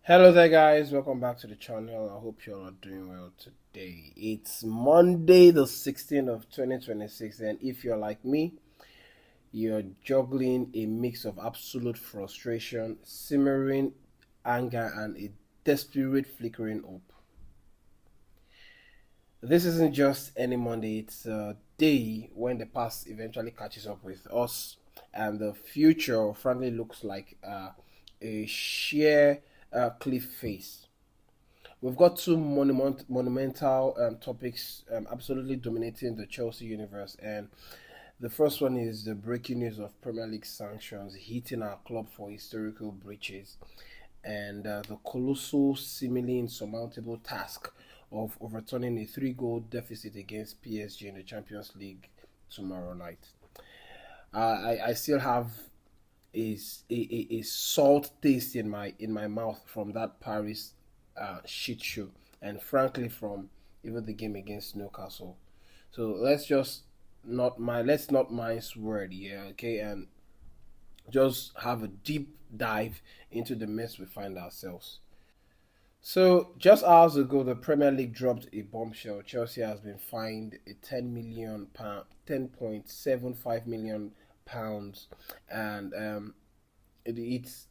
Hello there, guys. Welcome back to the channel. I hope you all are doing well today. It's Monday, the 16th of 2026, and if you're like me, you're juggling a mix of absolute frustration, simmering anger, and a desperate flickering hope. This isn't just any Monday, it's a day when the past eventually catches up with us, and the future frankly looks like a sheer cliff face. We've got two monumental topics absolutely dominating the Chelsea universe, and the first one is the breaking news of Premier League sanctions hitting our club for historical breaches, and the colossal, seemingly insurmountable task of overturning a three-goal deficit against PSG in the Champions League tomorrow night. I still have a salt taste in my mouth from that Paris shit show, and frankly from even the game against Newcastle. So let's not mince word here, okay, and just have a deep dive into the mess we find ourselves. So just hours ago, the Premier League dropped a bombshell. Chelsea has been fined a £10 million, £10.75 million, and it's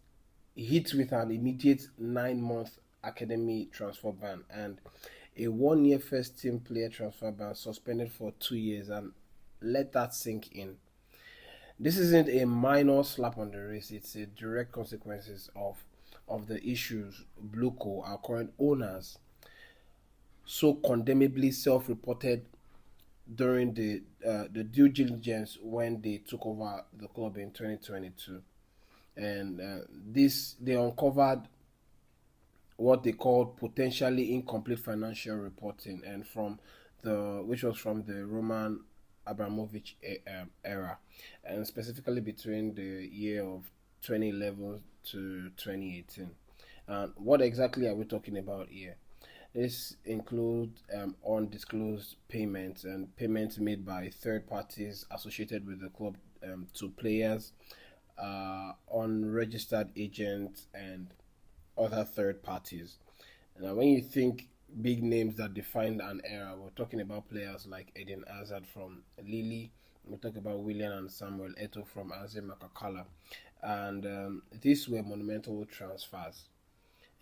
hit with an immediate 9 month academy transfer ban and a 1 year first team player transfer ban suspended for 2 years. And let that sink in. This isn't a minor slap on the wrist, it's a direct consequences of the issues Bluco, our current owners, so condemnably self-reported during the due diligence when they took over the club in 2022. And this they uncovered what they called potentially incomplete financial reporting, and from the which was from the Roman Abramovich era, and specifically between the year of 2011 to 2018. And what exactly are we talking about here? This includes undisclosed payments and payments made by third parties associated with the club to players, unregistered agents, and other third parties. Now, when you think big names that defined an era, we're talking about players like Eden Hazard from Lille. We talk about William and Samuel Eto'o from AZ Makakala, and these were monumental transfers.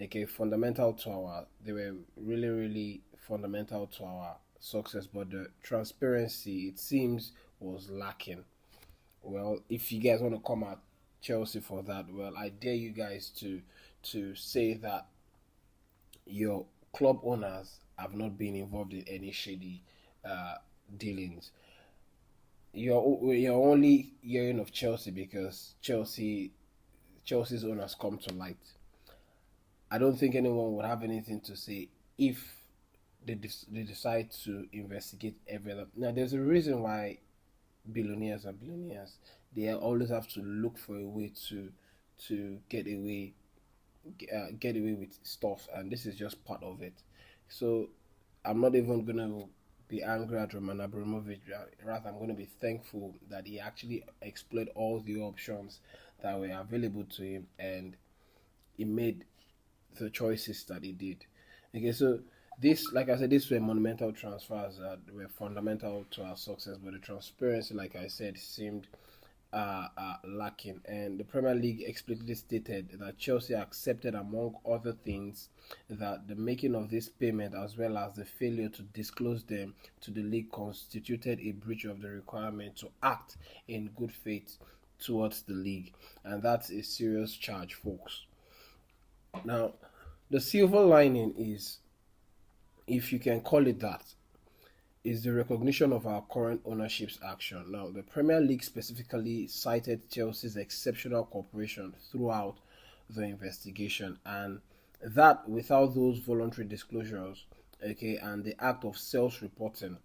Okay, fundamental to our. They were really fundamental to our success, but the transparency, it seems, was lacking. Well, if you guys want to come at Chelsea for that, well, I dare you guys to say that your club owners have not been involved in any shady uh, dealings. You're only hearing of Chelsea because Chelsea's owners come to light. I don't think anyone would have anything to say if they decide to investigate everything. Now, there's a reason why billionaires are billionaires. They always have to look for a way to get away with stuff, and this is just part of it. So I'm not even gonna be angry at Roman Abramovich. Rather, I'm going to be thankful that he actually explored all the options that were available to him, and he made the choices that he did. Okay, so this, like I said, these were monumental transfers that were fundamental to our success, but the transparency, like I said, seemed lacking. And the Premier League explicitly stated that Chelsea accepted, among other things, that the making of this payment, as well as the failure to disclose them to the league, constituted a breach of the requirement to act in good faith towards the league. And that's a serious charge, folks. Now, the silver lining is, if you can call it that, is the recognition of our current ownership's action. Now, the Premier League specifically cited Chelsea's exceptional cooperation throughout the investigation, and that without those voluntary disclosures, okay, and the act of self-reporting,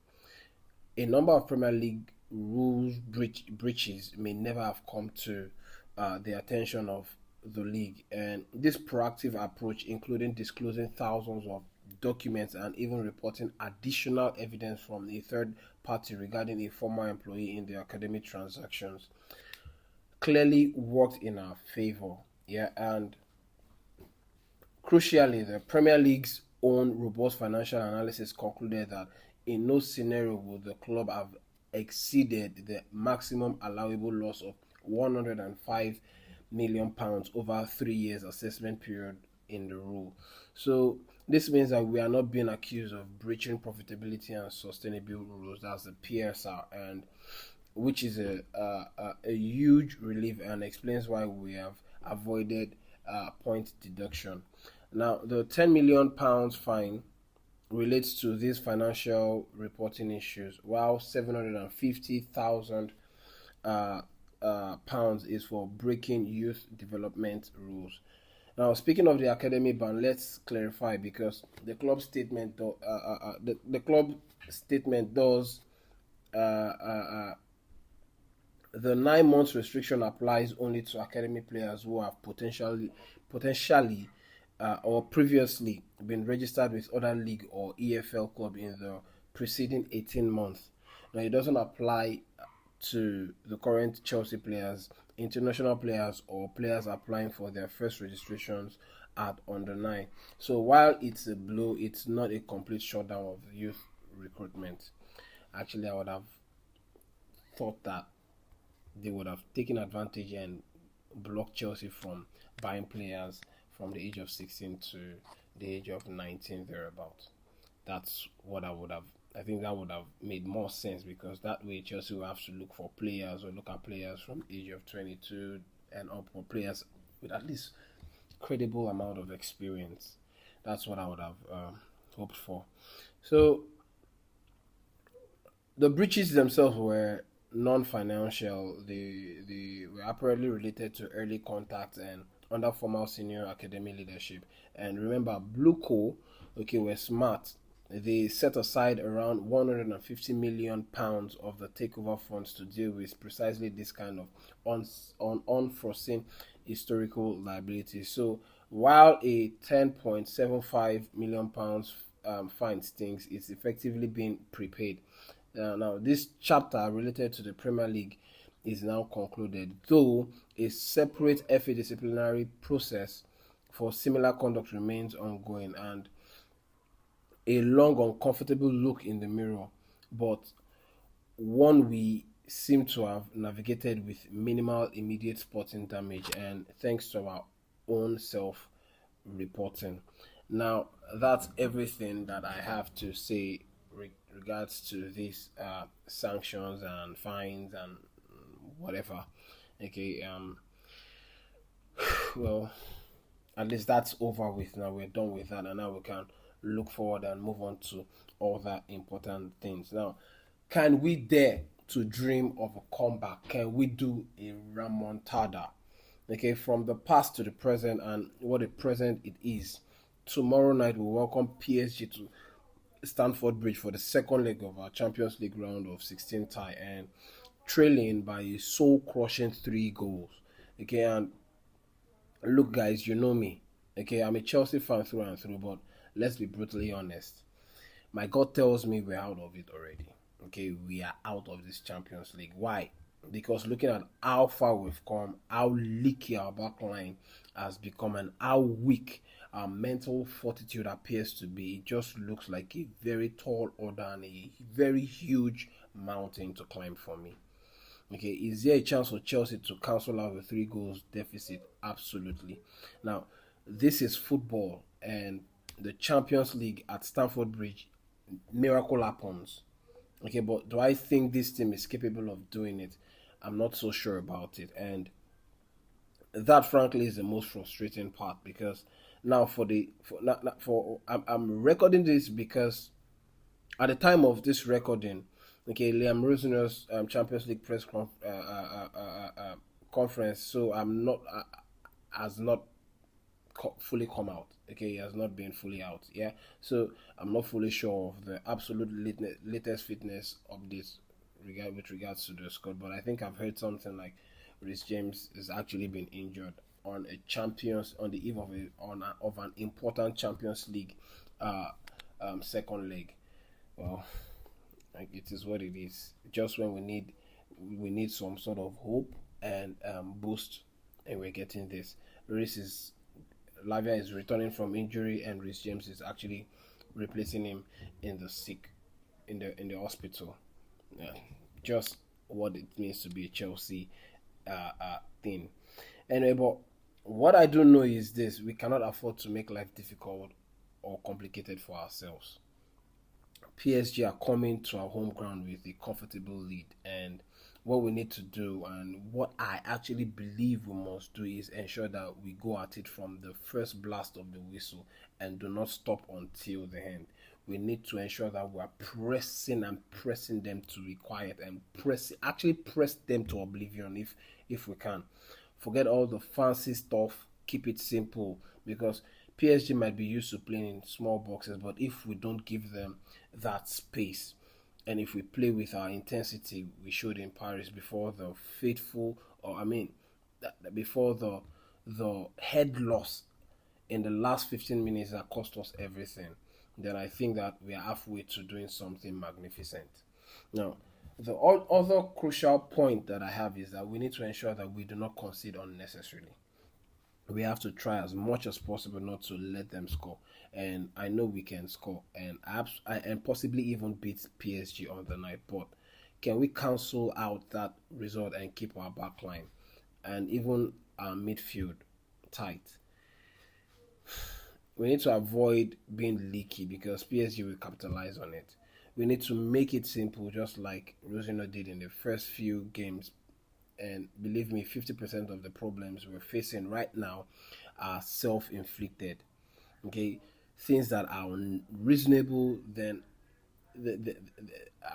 a number of Premier League breaches may never have come to the attention of the league. And this proactive approach, including disclosing thousands of documents and even reporting additional evidence from a third party regarding a former employee in the academic transactions, clearly worked in our favor. Yeah, and Crucially, the Premier League's own robust financial analysis concluded that in no scenario would the club have exceeded the maximum allowable loss of £105 million over 3 years assessment period in the rule. So this means that we are not being accused of breaching profitability and sustainability rules. That's the PSR, and which is a huge relief and explains why we have avoided point deduction. Now, the £10 million fine relates to these financial reporting issues, while 750,000 pounds is for breaking youth development rules. Now, speaking of the academy ban, let's clarify because the club statement does uh, uh, the 9 months restriction applies only to academy players who have potentially or previously been registered with other league or EFL club in the preceding 18 months. Now, it doesn't apply to the current Chelsea players, international players, or players applying for their first registrations at under 9. So while it's a blow, it's not a complete shutdown of youth recruitment. Actually, I would have thought that they would have taken advantage and blocked Chelsea from buying players from the age of 16 to the age of 19 thereabouts. That's what I would have. I think that would have made more sense because that way Chelsea will have to look for players or look at players from the age of 22 and up, or players with at least credible amount of experience. That's what I would have hoped for. So the breaches themselves were non-financial. They were apparently related to early contact and under formal senior academy leadership. And remember, Blueco, okay, were smart. They set aside around £150 million of the takeover funds to deal with precisely this kind of unforeseen historical liability. So while a £10.75 million fine stings, it's effectively being prepaid. Now, this chapter related to the Premier League is now concluded, though a separate FA disciplinary process for similar conduct remains ongoing, and a long, uncomfortable look in the mirror, but one we seem to have navigated with minimal immediate sporting damage, and thanks to our own self reporting. Now, that's everything that I have to say regards to these sanctions and fines and whatever. Okay, well, at least that's over with now. We're done with that, and now we can look forward and move on to other important things. Now, can we dare to dream of a comeback? Can we do a remontada? Okay, from the past to the present and what a present it is. Tomorrow night we welcome PSG to Stamford Bridge for the second leg of our Champions League round of 16 tie, and trailing by a soul-crushing 3 goals. Okay, and look, guys, you know me. Okay, I'm a Chelsea fan through and through, but let's be brutally honest. My gut tells me we're out of it already. Okay, we are out of this Champions League. Why? Because looking at how far we've come, how leaky our backline has become, and how weak our mental fortitude appears to be, it just looks like a very tall order and a very huge mountain to climb for me. Okay, is there a chance for Chelsea to cancel out the 3 goals deficit? Absolutely. Now, this is football, and the Champions League at Stamford Bridge, miracle happens. Okay, but do I think this team is capable of doing it? I'm not so sure about it, and that frankly is the most frustrating part because now I'm recording this because at the time of this recording, okay, Liam Rosner's Champions League conference, so I'm not has not fully come out. Okay, he has not been fully out. Yeah, so I'm not fully sure of the absolute latest fitness updates with regards to the squad, but I think I've heard something like Rhys James has actually been injured on on the eve of of an important Champions League second leg. Well, like, it is what it is. Just when we need some sort of hope and boost, and we're getting this. Rhys is Lavia is returning from injury, and Rhys James is actually replacing him in the sick in the hospital. Yeah, just what it means to be a Chelsea thing. Anyway, but what I do know is this: we cannot afford to make life difficult or complicated for ourselves. PSG are coming to our home ground with a comfortable lead, and what we need to do and what I actually believe we must do is ensure that we go at it from the first blast of the whistle and do not stop until the end. We need to ensure that we are pressing and pressing them to be quiet and press them to oblivion if we can. Forget all the fancy stuff, keep it simple, because PSG might be used to playing in small boxes, but if we don't give them that space, and if we play with our intensity we showed in Paris before the faithful, or I mean, before the head loss in the last 15 minutes that cost us everything, then I think that we are halfway to doing something magnificent. Now, the other crucial point that I have is that we need to ensure that we do not concede unnecessarily. We have to try as much as possible not to let them score. And I know we can score and possibly even beat PSG on the night. But can we cancel out that result and keep our back line and even our midfield tight? We need to avoid being leaky because PSG will capitalize on it. We need to make it simple, just like Rosino did in the first few games. And believe me, 50% of the problems we're facing right now are self-inflicted. Okay, things that are reasonable, then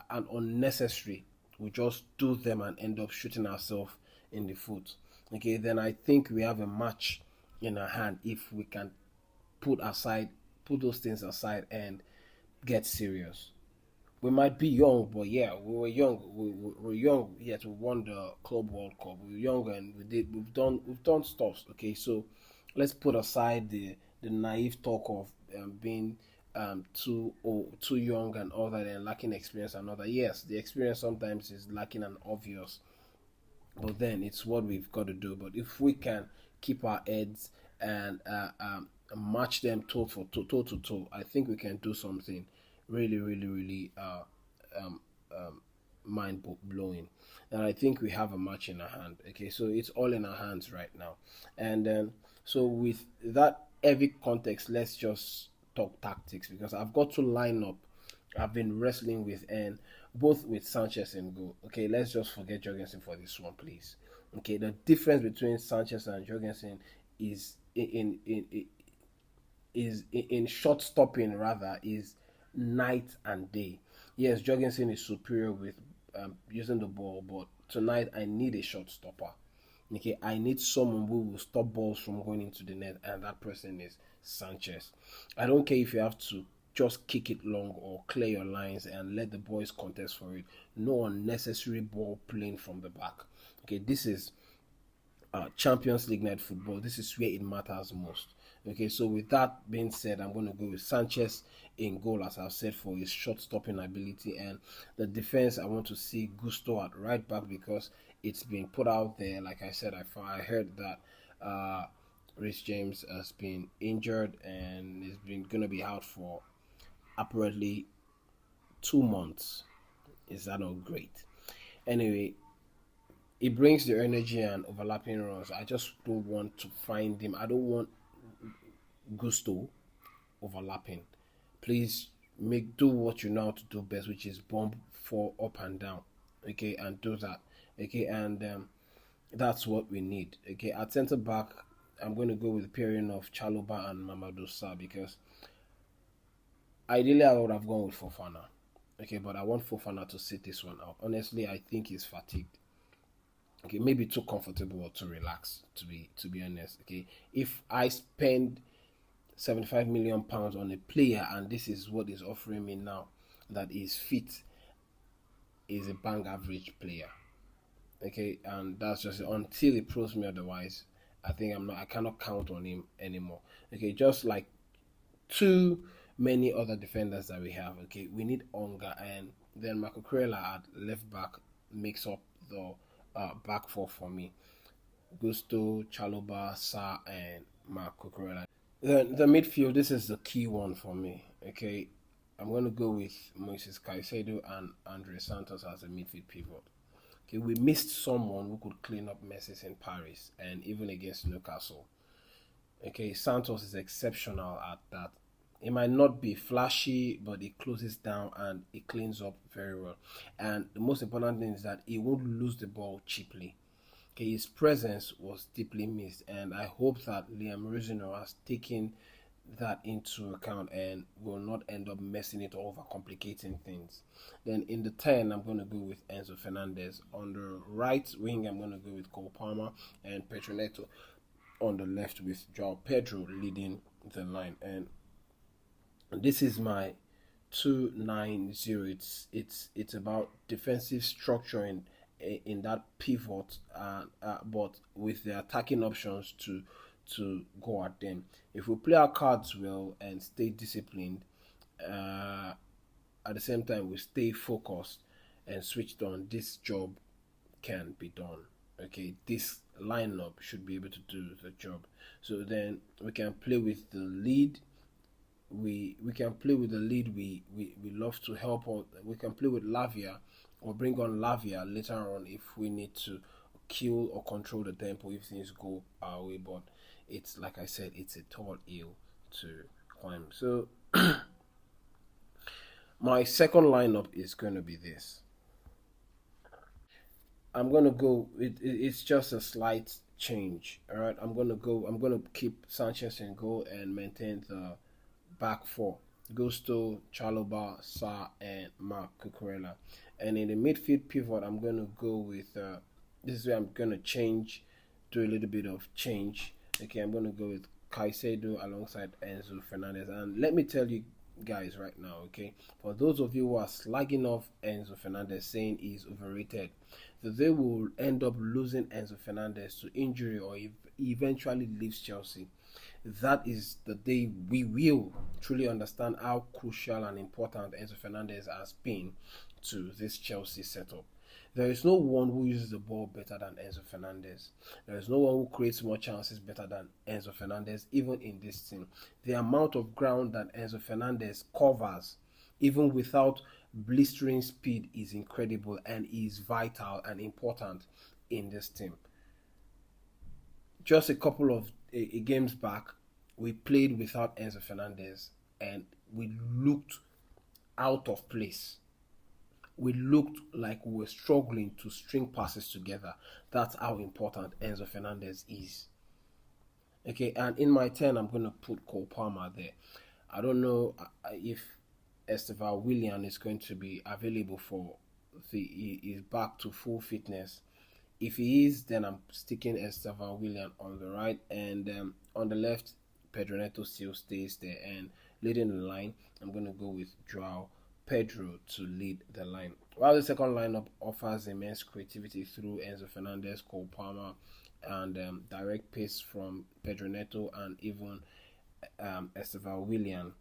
and unnecessary, we just do them and end up shooting ourselves in the foot. Okay, then I think we have a match in our hand if we can put those things aside and get serious. We might be young, but yeah, we were young. We were young, yet we won the Club World Cup. We were young and we've done stuff. Okay, so let's put aside the naive talk of being too young and all that and lacking experience and all that. Yes, the experience sometimes is lacking and obvious, but then it's what we've got to do. But if we can keep our heads and match them toe to toe, I think we can do something really, really, really um, mind blowing. And I think we have a match in our hand. Okay, so it's all in our hands right now. And then, so with that heavy context, let's just talk tactics because I've got to line up. I've been wrestling with and both with Sanchez and goal. Okay, let's just forget Jorgensen for this one, please. Okay, the difference between Sanchez and Jorgensen is in short stopping rather is night and day. Yes, Jorgensen is superior with using the ball, but tonight I need a short stopper. Okay, I need someone who will stop balls from going into the net, and that person is Sanchez. I don't care if you have to just kick it long or clear your lines and let the boys contest for it. No unnecessary ball playing from the back. Okay, this is Champions League night football. This is where it matters most. Okay, so with that being said, I'm going to go with Sanchez in goal, as I've said, for his shot stopping ability, and the defense. I want to see Gusto at right back because it's been put out there. Like I said, I heard that Rhys James has been injured and is been going to be out for apparently 2 months. Is that not great? Anyway, it brings the energy and overlapping runs. I just don't want to find him. I don't want Gusto overlapping. Please do what you know how to do best, which is bomb for up and down. Okay, and do that. Okay, and that's what we need. Okay, at centre back, I'm going to go with the pairing of Chaluba and Mamadou Sarr because ideally I would have gone with Fofana. Okay, but I want Fofana to sit this one out. Honestly, I think he's fatigued. Okay, maybe too comfortable or too relaxed to be honest. Okay, if I spend 75 million pounds on a player and this is what is offering me now, that is fit, is a bang average player. Okay, and that's just until it proves me otherwise. I cannot count on him anymore. Okay, just like too many other defenders that we have. Okay, we need Onga and then Marco Kurela at left back makes up the back four for me. Gusto, Chaloba, Sa, and Marco Kurela. The midfield, this is the key one for me. Okay, I'm gonna go with Moises Caicedo and Andre Santos as a midfield pivot. Okay, we missed someone who could clean up messes in Paris and even against Newcastle. Okay, Santos is exceptional at that. It might not be flashy, but it closes down and it cleans up very well. And the most important thing is that he won't lose the ball cheaply. Okay, his presence was deeply missed, and I hope that Liam Rosino has taken that into account and will not end up messing it over, complicating things. Then in the 10, I'm going to go with Enzo Fernandez. On the right wing, I'm going to go with Cole Palmer and Petroneto. On the left with Joao Pedro leading the line. And this is my 290. It's about defensive structure in that pivot, but with the attacking options to go at them. If we play our cards well and stay disciplined, uh, at the same time we stay focused and switched on, this job can be done. Okay, this lineup should be able to do the job. So then we can play with the lead. We can play with the lead. We love to help out. We can play with Lavia or bring on Lavia later on if we need to kill or control the tempo if things go our way. But it's like I said, it's a tall hill to climb. So my second lineup is going to be this. I'm gonna go. It's just a slight change. All right. I'm gonna go. I'm gonna keep Sanchez in goal and maintain the back four: Gusto, Chaloba, Sa, and Mark Cucurella. And in the midfield pivot, I'm gonna go with. This is where I'm gonna change, do a little bit of change. Okay, I'm gonna go with Caicedo alongside Enzo Fernandez. And let me tell you guys right now, okay, for those of you who are slagging off Enzo Fernandez saying he's overrated, that they will end up losing Enzo Fernandez to injury or eventually leaves Chelsea. That is the day we will truly understand how crucial and important Enzo Fernandez has been to this Chelsea setup. There is no one who uses the ball better than Enzo Fernandez. There is no one who creates more chances better than Enzo Fernandez, even in this team. The amount of ground that Enzo Fernandez covers, even without blistering speed, is incredible and is vital and important in this team. Just a couple of games back, we played without Enzo Fernandez and we looked out of place. We looked like we were struggling to string passes together. That's how important Enzo Fernandez is. Okay, and in my 10, I'm going to put Cole Palmer there. I don't know if Esteval Willian is going to be available for he is back to full fitness. If he is, then I'm sticking Estevan William on the right, and on the left, Pedro Neto still stays there. And leading the line, I'm going to go with Joao Pedro to lead the line. While the second lineup offers immense creativity through Enzo Fernandez, Cole Palmer, and direct pace from Pedro Neto and even Estevan William,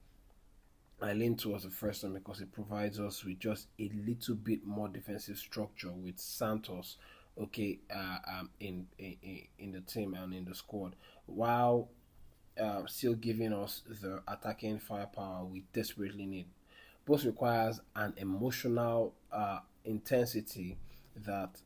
I lean towards the first one because it provides us with just a little bit more defensive structure with Santos, okay, in the team and in the squad, while still giving us the attacking firepower we desperately need. Both requires an emotional intensity that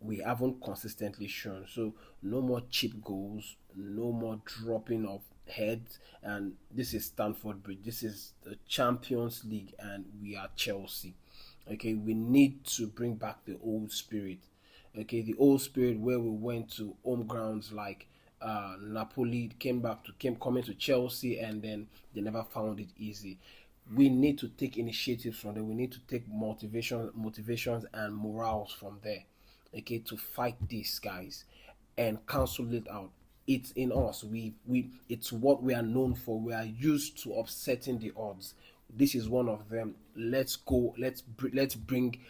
we haven't consistently shown. So no more cheap goals, no more dropping of heads. And this is Stamford Bridge. This is the Champions League, and we are Chelsea. Okay, we need to bring back the old spirit. Okay, the old spirit where we went to home grounds like Napoli, came coming to Chelsea, and then they never found it easy. We need to take initiatives from there. We need to take motivations and morals from there, okay, to fight these guys and cancel it out. It's in us. It's what we are known for. We are used to upsetting the odds. This is one of them. Let's go. Let's bring.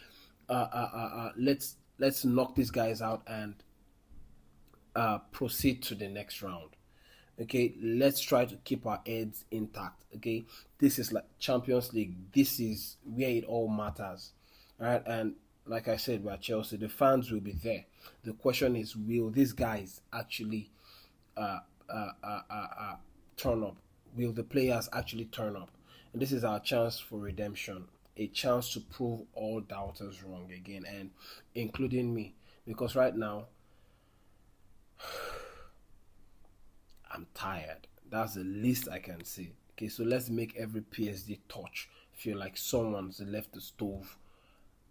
Let's knock these guys out and proceed to the next round. Okay, let's try to keep our heads intact. Okay, this is like Champions League. This is where it all matters. All right, and like I said, we're Chelsea. The fans will be there. The question is, will these guys actually uh, uh, uh, uh, turn up? will the players actually turn up? And this is our chance for redemption, a chance to prove all doubters wrong again, and including me. Because right now, I'm tired. That's the least I can say. Okay, so let's make every PSD touch feel like someone's left the stove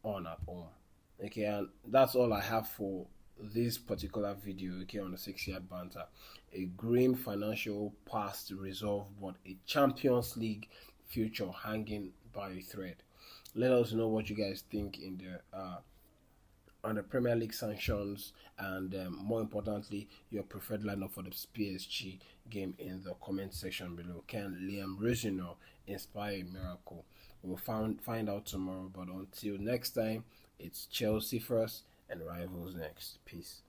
on at home. Okay, and that's all I have for this particular video. Okay, on the 6 yard banter, a grim financial past to resolve, but a Champions League future hanging by a thread. Let us know what you guys think in the on the Premier League sanctions, and more importantly, your preferred lineup for the PSG game in the comment section below. Can Liam Rosino inspire a miracle? We'll find out tomorrow, but until next time, it's Chelsea first and rivals next. Peace.